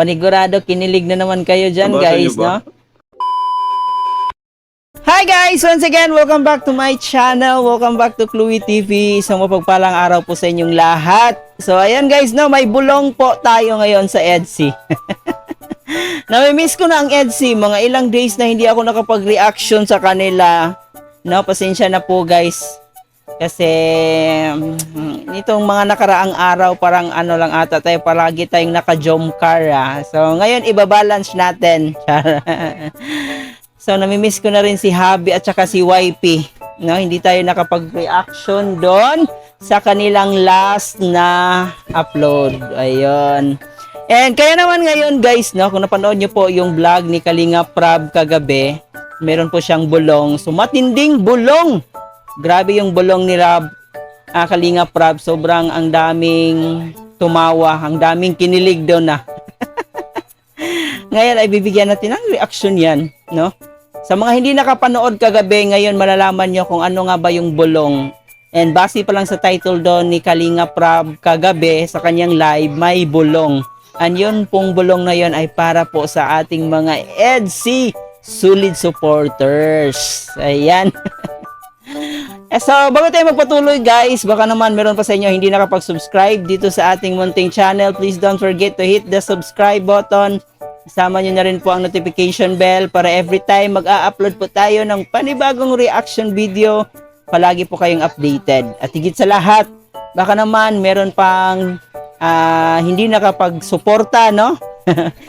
panigurado kinilig na naman kayo dyan, Nabasa guys, niyo ba? no? Hi guys! Once again, welcome back to my channel. Welcome back to Chloe TV. Isang mapagpalang araw po sa inyong lahat. So, ayan guys, no, may bulong po tayo ngayon sa EDSI. Namimiss ko na ang EDSI. Mga ilang days na hindi ako nakapag-reaction sa kanila. No, pasensya na po guys. Kasi itong mga nakaraang araw parang ano lang ata tayo, palagi tayong naka-jom car. So, ngayon ibabalance natin. So, namimiss ko na rin si Habi at saka si YP. No, hindi tayo nakapag-reaction doon sa kanilang last na upload. Ayun. And kaya naman ngayon guys, no, kung napanood nyo po yung vlog ni Kalinga Prab kagabi, meron po siyang bulong. So, matinding bulong. Grabe yung bulong ni Kalinga Prab. Sobrang ang daming tumawa, ang daming kinilig doon na. Ngayon ay bibigyan natin ng reaction yan, no? Sa mga hindi nakapanood kagabi, ngayon malalaman nyo kung ano nga ba yung bulong. And base pa lang sa title doon ni Kalinga Prab kagabi sa kanyang live, may bulong. And yun pong bulong na yun ay para po sa ating mga EDSI solid supporters. Ayan. So, bago tayo magpatuloy guys, baka naman meron pa sa inyo hindi nakapag-subscribe dito sa ating munting channel. Please don't forget to hit the subscribe button. Isama nyo na rin po ang notification bell para every time mag-a-upload po tayo ng panibagong reaction video, palagi po kayong updated. At higit sa lahat, baka naman meron pang hindi nakapag-suporta, no?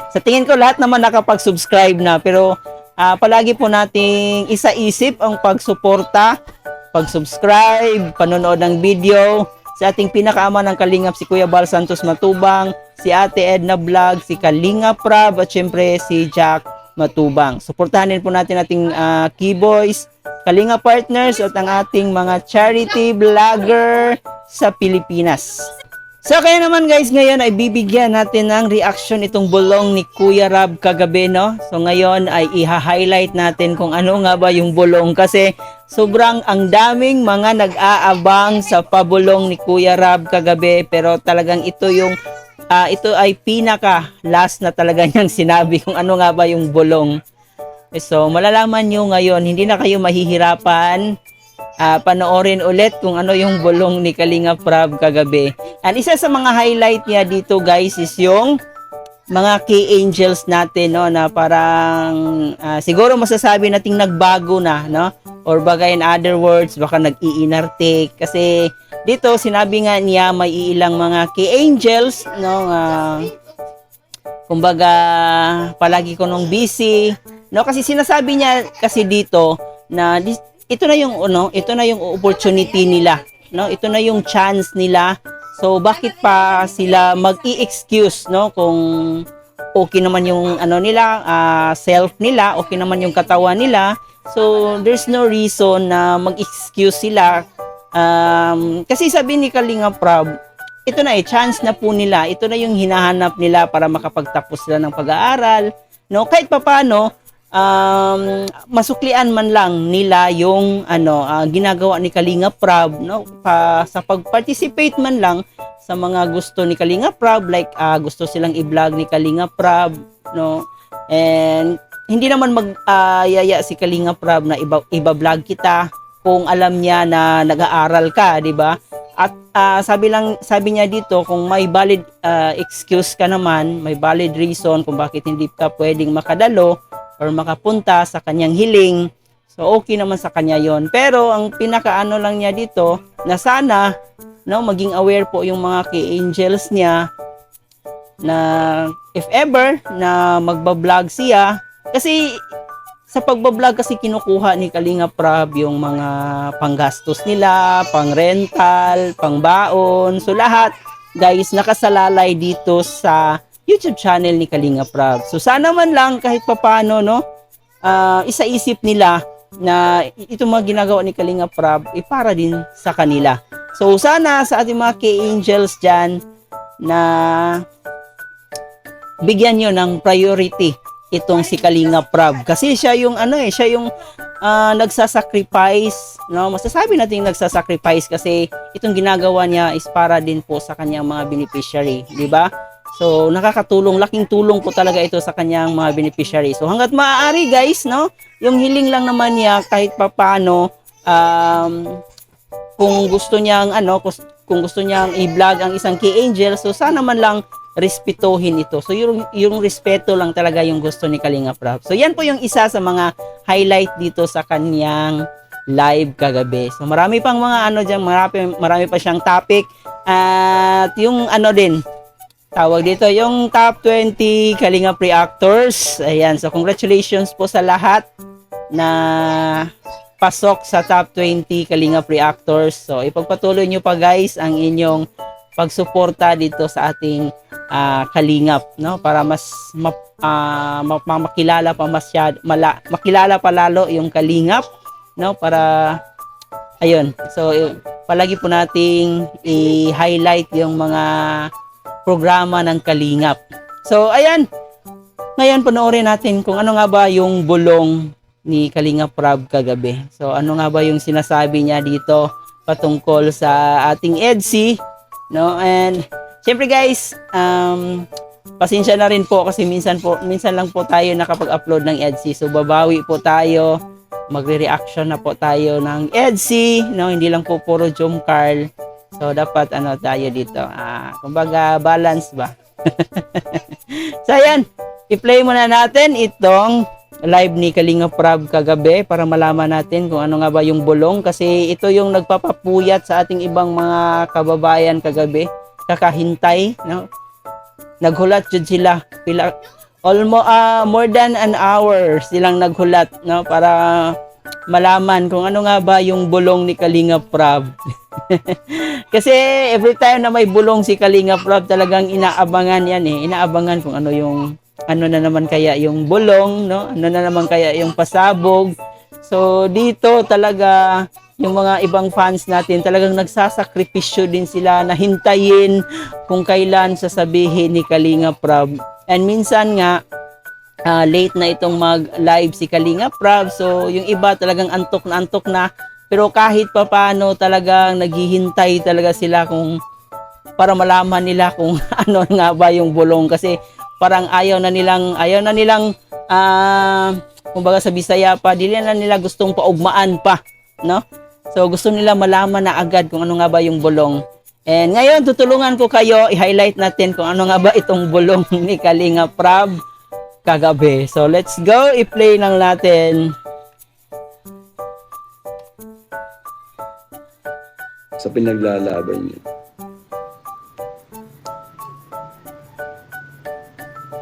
Sa tingin ko lahat naman nakapag-subscribe na, pero palagi po nating isa-isip ang pag-suporta, pag-subscribe, panonood ng video sa ating pinakaama ng Kalingap, si Kuya Bal Santos Matubang, si Ate Edna Vlog, si Kalinga Prab, at syempre si Jack Matubang. Suportahan din po natin ating Keyboys, Kalinga Partners, at ang ating mga charity vlogger sa Pilipinas. So kaya naman guys, ngayon ay bibigyan natin ng reaction itong bulong ni Kuya Rab kagabi, no? So ngayon ay i-highlight natin kung ano nga ba yung bulong kasi sobrang ang daming mga nag-aabang sa pabulong ni Kuya Rab kagabi, pero talagang ito yung ito ay pinaka last na talaga niyang sinabi kung ano nga ba yung bulong. So malalaman nyo ngayon, hindi na kayo mahihirapan. Panoorin ulit kung ano yung bulong ni Kalinga Prab kagabi. And isa sa mga highlight niya dito guys is yung mga key angels natin, no, na parang siguro masasabi nating nagbago na, no, or baga in other words baka nag-iinarte kasi dito sinabi nga niya may ilang mga key angels, no, kumbaga palagi ko nung busy, no, kasi sinasabi niya kasi dito na ito na yung ito na yung opportunity nila, no, ito na yung chance nila. So bakit pa sila mag-i-excuse, no, kung okay naman yung nila, self nila, okay naman yung katawan nila. So there's no reason na mag-excuse sila. Kasi sabi ni Kalinga Prab, ito na chance na po nila. Ito na yung hinahanap nila para makapagtapos sila ng pag-aaral, no, kahit papaano masuklian man lang nila yung ginagawa ni Kalinga Prab, no, sa pag-participate man lang sa mga gusto ni Kalinga Prab, like gusto silang i-vlog ni Kalinga Prab, no, and hindi naman yaya si Kalinga Prab na iba-vlog kita kung alam niya na nag-aaral ka, di ba? At sabi niya dito, kung may valid excuse ka naman, may valid reason kung bakit hindi ka pwedeng makadalo or makapunta sa kanyang hiling, so okay naman sa kanya yon. Pero ang pinakaano lang niya dito na sana, no, maging aware po yung mga key angels niya na if ever na magba-vlog siya, kasi sa pagba-vlog kasi kinukuha ni Kalinga Prab yung mga panggastos nila, pang rental, pang baon, so lahat guys nakasalalay dito sa YouTube channel ni Kalinga Prab. So sana man lang kahit papaano, no, isa-isip nila na itong mga ginagawa ni Kalinga Prab para din sa kanila. So sana sa ating mga key-angels dyan na bigyan nyo ng priority itong si Kalinga Prab. Kasi siya yung siya yung nagsasacrifice, no? Masasabi natin nagsasacrifice kasi itong ginagawa niya is para din po sa kanyang mga beneficiary, di ba? So nakakatulong, laking tulong po talaga ito sa kanyang mga beneficiaries. So hangga't maaari guys, no, yung hiling lang naman niya kahit papaano, kung gusto niyang kung gusto niyang i-vlog ang isang key angel, so sana man lang respetuhin ito. So yung respeto lang talaga yung gusto ni Kalinga Prab. So yan po yung isa sa mga highlight dito sa kanyang live kagabi. So marami pang mga diyan, marami pa siyang topic at yung din tawag dito, yung top 20 Kalingap reactors. Ayan, so congratulations po sa lahat na pasok sa top 20 Kalingap reactors. So ipagpatuloy nyo pa guys ang inyong pagsuporta dito sa ating Kalingap, no, para mas makilala pa makilala pa lalo yung Kalingap, no, para ayun. So palagi po nating i-highlight yung mga programa ng Kalingap. So ayan, ngayon panoorin natin kung ano nga ba yung bulong ni Kalingap Prab kagabi. So ano nga ba yung sinasabi niya dito patungkol sa ating EDC, no? And syempre guys, pasensya na rin po kasi minsan lang po tayo nakapag-upload ng EDC. So babawi po tayo, magre-reaction na po tayo ng EDC, no? Hindi lang po puro Jom Carl. So dapat tayo dito, kumbaga balance ba. So ayan, i-play muna natin itong live ni Kalingap Prab kagabi para malaman natin kung ano nga ba yung bulong, kasi ito yung nagpapapuyat sa ating ibang mga kababayan kagabi, kakahintay, no? Naghulat jud sila almost more than an hour silang naghulat, no, para malaman kung ano nga ba yung bulong ni Kalingap Prab. Kasi every time na may bulong si Kalingap Prab, talagang inaabangan yan inaabangan kung ano na naman kaya yung bulong, no, ano na naman kaya yung pasabog. So dito talaga yung mga ibang fans natin talagang nagsasakripisyo din sila na hintayin kung kailan sasabihin ni Kalingap Prab. And minsan nga late na itong mag-live si Kalingap Prab, so yung iba talagang antok na, pero kahit papaano talagang naghihintay talaga sila para malaman nila kung ano nga ba yung bulong, kasi parang ayaw na nilang kumbaga sa Bisaya pa, dili na nila gustong paugmaan pa, no? So gusto nila malaman na agad kung ano nga ba yung bulong. And ngayon tutulungan ko kayo, i-highlight natin kung ano nga ba itong bulong ni Kalingap Prab kagabi. So let's go, i-play lang natin. Sa pinaglalaban niya.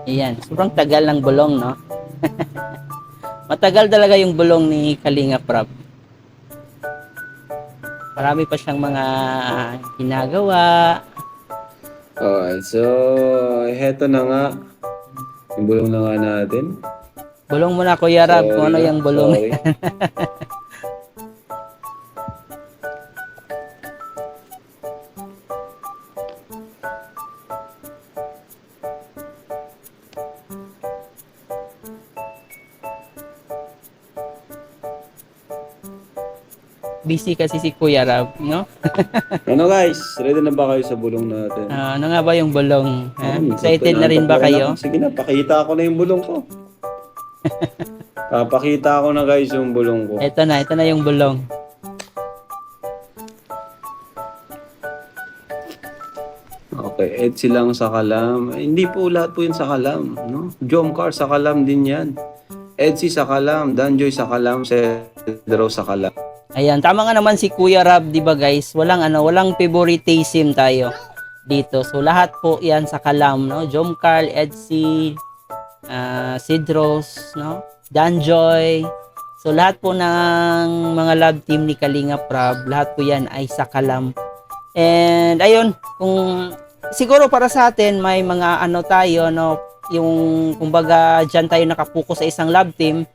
Ayan, sobrang tagal ng bulong, no? Matagal talaga yung bulong ni Kalingap Prab. Marami pa siyang mga ginagawa. Alright, so heto na nga. Yung bulong na nga natin. Bulong mo na, Kuya Rab, kung ano yung bulong. Sorry. Busy kasi si Kuya Rab, no? Ano guys, ready na ba kayo sa bulong natin? Ano nga ba yung bulong? Minsan Excited na rin ba kayo? Sige na, pakita ko na yung bulong ko. Papakita ko na guys yung bulong ko. Ito na yung bulong. Okay, Ed silang sa Kalam. Hindi po lahat po yun sa Kalam, no? Jom Car sa Kalam din yan. Edsi sa Kalam, Danjoy sa Kalam, Cedro sa Kalam. Ayan, tama nga naman si Kuya Rab, 'di ba guys? Walang favoritism tayo dito. So lahat po 'yan sa Kalam, no? Jom Carl, Edsy, Cedros, no? Danjoy. So lahat po ng mga love team ni Kalingap Prab, lahat po 'yan ay sa Kalam. And ayun, kung siguro para sa atin may mga tayo, no, yung kumbaga diyan tayo nakapokus sa isang love team.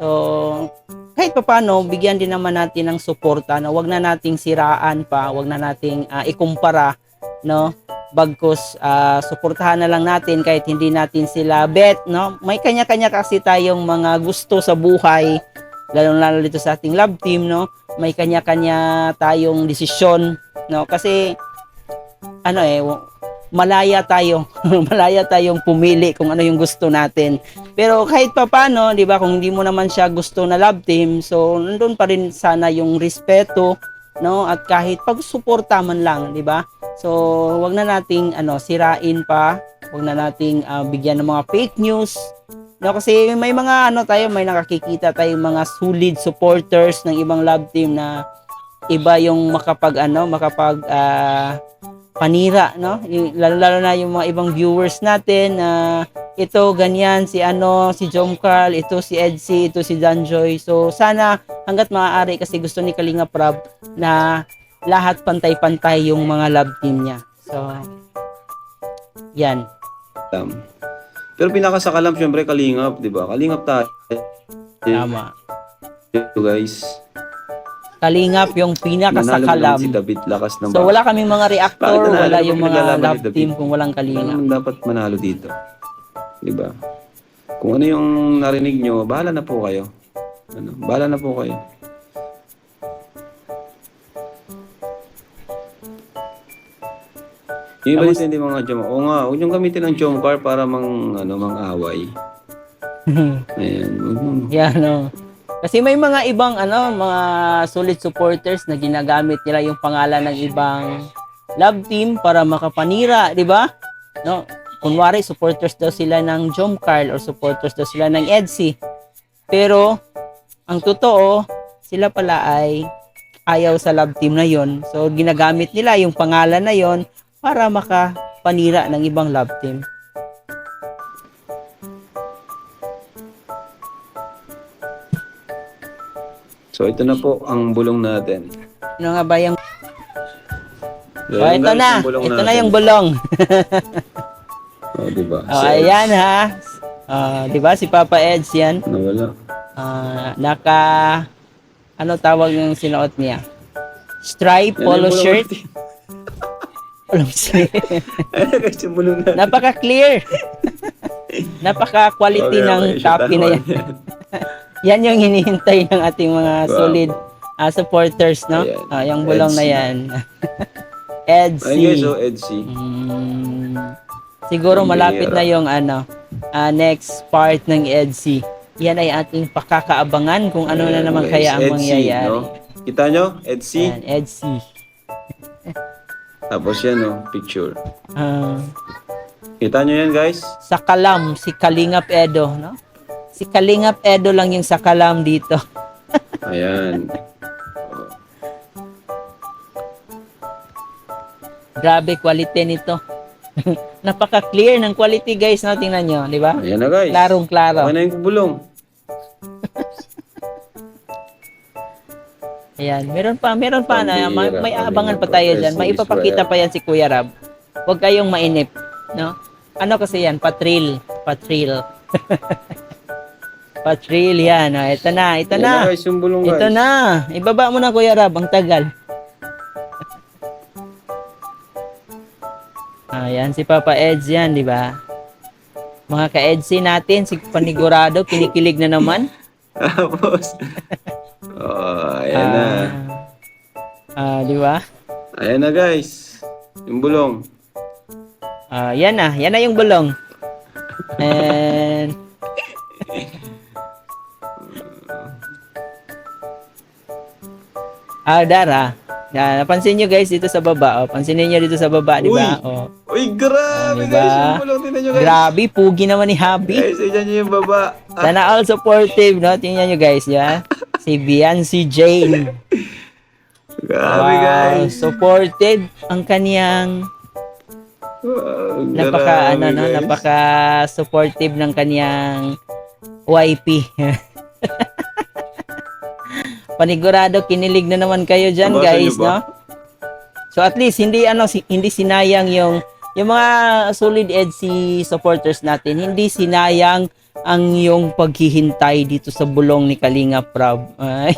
So kahit papaano, bigyan din naman natin ng suporta, no? Wag na nating siraan pa, wag na nating ikumpara, no? Bagkus suportahan na lang natin kahit hindi natin sila bet, no? May kanya-kanya kasi tayong mga gusto sa buhay, lalo dito sa ating love team, no? May kanya-kanya tayong desisyon, no? Kasi malaya tayo. Malaya tayong pumili kung ano yung gusto natin. Pero kahit pa paano, 'di ba, kung hindi mo naman siya gusto na love team, so nandun pa rin sana yung respeto, no? At kahit pagsuporta man lang, 'di ba? So, wag na nating sirain pa, wag na nating bigyan ng mga fake news. No, kasi may mga may nakakikita tayong mga solid supporters ng ibang love team na iba yung makapag panira, no? Lalo na yung mga ibang viewers natin na ito ganyan si Jom Carl, ito si Edsy, ito si Danjoy. So sana hangga't maaari, kasi gusto ni Kalinga Prab na lahat pantay-pantay yung mga love team niya. So yan. Pero pinakasakalam syempre Kalingap, 'di ba? Kalingap tayo. Tama. Guys. Kalingap yung Manalo pinakasakalam. naman si David Lakas ng So wala kaming mga reactor, Bakit nanalo? wala Bakit yung mga naglalaban ni love David? team kung walang Ano Kalingap. naman dapat manalo dito? 'Di ba? Kung ano yung narinig nyo, bahala na po kayo. Bahala na po kayo. Yung iba dito hindi mga jom. Oo nga, huwag niyong gamitin ang jom car para mang-away. Ayan. Yan, no. Kasi may mga ibang mga solid supporters na ginagamit nila yung pangalan ng ibang love team para makapanira, 'di ba? No, kunwari supporters daw sila ng Jom Carl or supporters daw sila ng Edsy. Pero ang totoo, sila pala ay ayaw sa love team na 'yon. So ginagamit nila yung pangalan na 'yon para makapanira ng ibang love team. So ito na po ang bulong natin. Ano nga ba yung Ayan, ito guys, na. yung bulong Ito na natin. yung bulong. Diba? Ayan ha. 'Di ba si Papa Eds yan? Nawala. Ano tawag yung sinuot niya? Stripe Yan polo yung bulong shirt. natin. Polo shirt. Ayan guys, yung bulong natin. Napaka-clear. Napaka-quality Okay, ng okay, copy na yan. Yan yung hinihintay ng ating mga Wow. solid supporters, no? Ayan. Yung bulong na Edsy. yan. Edsy. Ayun guys, so Edsy. Siguro Ang malapit bihira. na yung next part ng Edsy. Yan ay ating pakakaabangan kung ano na naman Guys, kaya ang Edsy, mangyayari. no? Kita nyo? Edsy. Yan, Edsy. Tapos yan, no? Picture. Ah, Kita nyo yan, guys? sa Kalam, si Kalingap Edo, no? Si Kalingap Edo lang yung sa Kalam dito. Ayan. Grabe quality nito. Napaka-clear ng quality, guys, no? Tingnan nyo, di ba? Ayan na, guys. Klarong-klaro. Okay na yung bulong. Ayan, meron pa na, Pambihira, may abangan pa Kalingap tayo Prab, dyan. May Edsy ipapakita Israel. pa yan si Kuya Rab. Huwag kayong mainip, no? Ano kasi yan? Patril. Patril yan. Oh, ito na. Ayan na, guys, yung bulong, guys. Ito na. Ibaba mo na, Kuya Rab. Ang tagal. Ayan, si Papa Eds yan, di ba? Mga ka-Edsy natin, si Panigurado, kinikilig na naman. Tapos, ayan na. Di ba? Ayan na, guys. Yung bulong. Yan na yung bulong. And Dara. Napansin nyo guys dito sa baba. Pansinin nyo dito sa baba, di ba? Uy, grabe, Diba? guys. Yung bulong. Tingnan nyo, guys. Grabe, pugi naman ni Habi. Guys, tignan nyo yung baba. Sana all supportive, no? Tingnan nyo guys, ya. Si Biancy Jane. Grabe, guys. Supported ang kaniyang Grabe, guys. napaka supportive ng kaniyang YP. Panigurado kinilig na naman kayo diyan, Nabasa guys, niyo ba? no? So at least hindi sinayang yung mga solid Edsy supporters natin, hindi sinayang ang yung paghihintay dito sa bulong ni Kalinga Prab. Ay.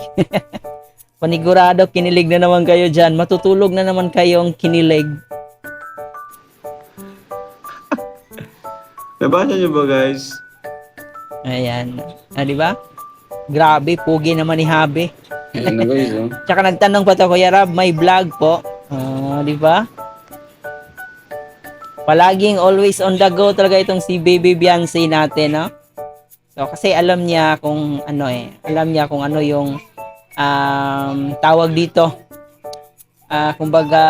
Panigurado kinilig na naman kayo diyan, matutulog na naman kayong kinilig. Nabasa nyo ba, guys? Ayan. Di ba? Grabe, pugi naman ni Habi. Ayan na, guys. Oh. Tsaka nagtanong pa to, Kuya Rab, may vlog po. Di ba? Palaging always on the go talaga itong si Baby Beyonce natin, no? So, kasi alam niya kung ano alam niya kung ano yung tawag dito. Kumbaga,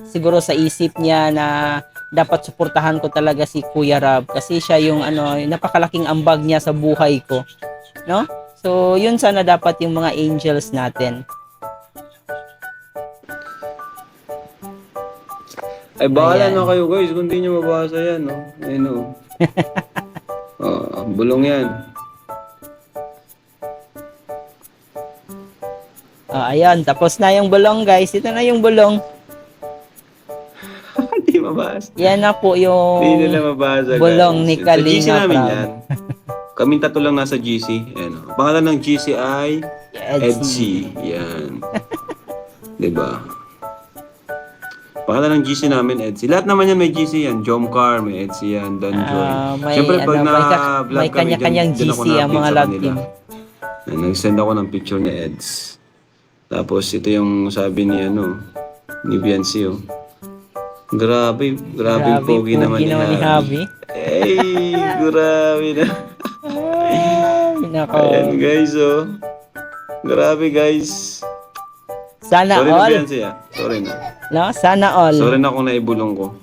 siguro sa isip niya na dapat suportahan ko talaga si Kuya Rab kasi siya yung napakalaking ambag niya sa buhay ko, no? So, yun sana dapat yung mga angels natin. Ay, bahala Ayan. na kayo guys kung di nyo mabasa yan, no? Ayun, no? Bulong yan. Ayan, tapos na yung bulong, guys. Ito na yung bulong. Hindi mabasa. Yan na po yung Hindi nila mabasa, bulong guys. ni Sa GC Kalinga namin Prab. yan. Kaming tatlo lang nasa GC. Ayan, no? Pangalan ng GC ay Edsy. Yan. Diba? Pangalan ng GC namin, Edsy. Lahat naman yan may GC yan. Jomcar, may Edsy yan. Danjoy. May, Siyempre, pag may na-vlog kami, kanya-kanyang dyan ako GC ang na-update mga sa love kanila. team. Nag-send ako ng picture ni Eds. Tapos, ito yung sabi ni, ni Beyonce, oh. Grabe yung pogi naman ni Javi. Ay, grabe na. Ay, nako. Ayan, guys, oh. Grabe, guys. Sana Sorry na, all. Beyonce, ah. Sorry na. No? Sana all. Sorry na kung naibulong ko.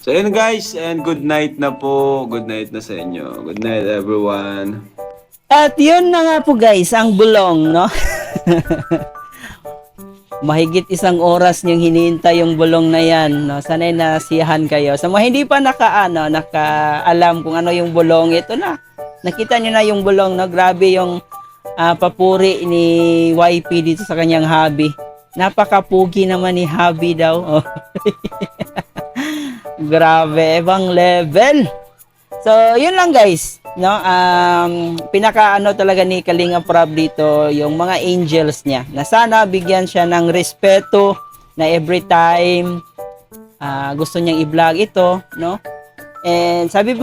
So, ayun guys, and good night na po. Good night na sa inyo. Good night, everyone. At yun na nga po, guys, ang bulong, no? Mahigit 1 oras niyong hinihintay yung bulong na yan, no? Sana'y nasiyahan kayo. Sa mga hindi pa nakaalam kung ano yung bulong, ito na. Nakita niyo na yung bulong, no? Grabe yung papuri ni YP dito sa kanyang hobby. Napakapugi naman ni hobby daw. Oh. Grabe, ibang level. So, yun lang guys, no? Pinaka talaga ni Kalinga Prab dito yung mga angels niya. Na sana bigyan siya ng respeto na every time gusto niyang i-vlog ito, no? And sabi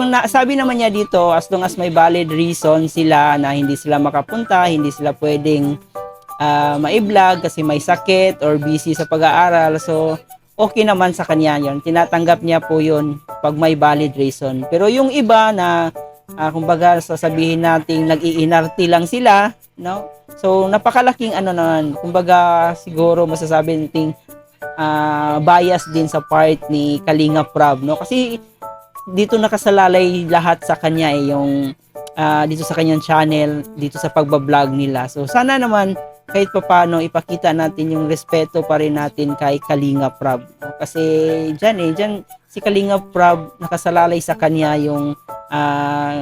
naman niya dito, as long as may valid reason sila na hindi sila makapunta, hindi sila pwedeng ma-vlog kasi may sakit or busy sa pag-aaral. So, okay naman sa kanya yon. Tinatanggap niya po yun pag may valid reason. Pero yung iba na, kumbaga, sasabihin natin nag-iinarte lang sila, no? So, napakalaking naman. Kumbaga, siguro masasabi natin bias din sa part ni Kalinga Prab, no? Kasi dito nakasalalay lahat sa kanya yung dito sa kanyang channel, dito sa pagbablog nila. So, sana naman kahit papaano ipakita natin yung respeto pa rin natin kay Kalinga Prab. Kasi dyan si Kalinga Prab nakasalalay sa kanya yung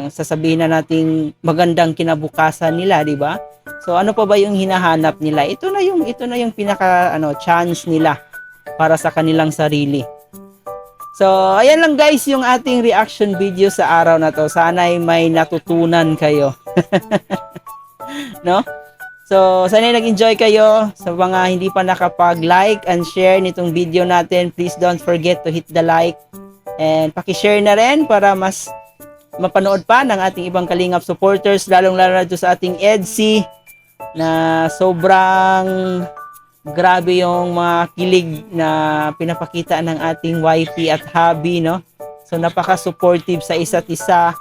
sasabihin na nating magandang kinabukasan nila, di ba? So ano pa ba yung hinahanap nila? Ito na yung pinaka chance nila para sa kanilang sarili. So ayan lang guys yung ating reaction video sa araw na to. Sana ay may natutunan kayo. No? So, sana nag-enjoy kayo. Sa mga hindi pa nakapag-like and share nitong video natin, please don't forget to hit the like. And paki-share na rin para mas mapanood pa ng ating ibang Kalingap supporters, lalong-lalo na sa ating Edsy na sobrang grabe yung mga kilig na pinapakita ng ating YP at hobby, no? So, napaka-supportive sa isa't isa.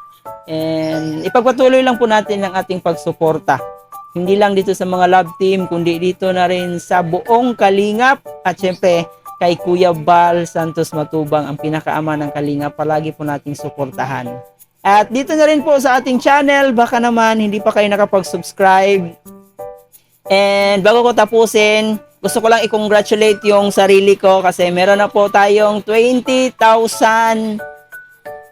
And ipagpatuloy lang po natin ang ating pagsuporta. Hindi lang dito sa mga love team, kundi dito na rin sa buong Kalingap. At syempre, kay Kuya Bal Santos Matubang, ang pinakaama ng Kalingap. Palagi po nating suportahan. At dito na rin po sa ating channel, baka naman hindi pa kayo nakapag-subscribe. And bago ko tapusin, gusto ko lang i-congratulate yung sarili ko kasi meron na po tayong 20,000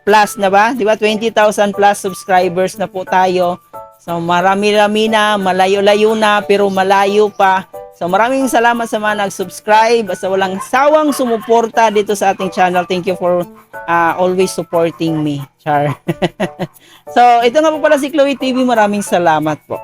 plus na ba? Di ba? 20,000 plus subscribers na po tayo. So marami-rami na, malayo-layo na, pero malayo pa. So maraming salamat sa mga nag-subscribe at sa walang sawang sumuporta dito sa ating channel. Thank you for always supporting me. Char. So ito nga po pala si Chloe TV. Maraming salamat po.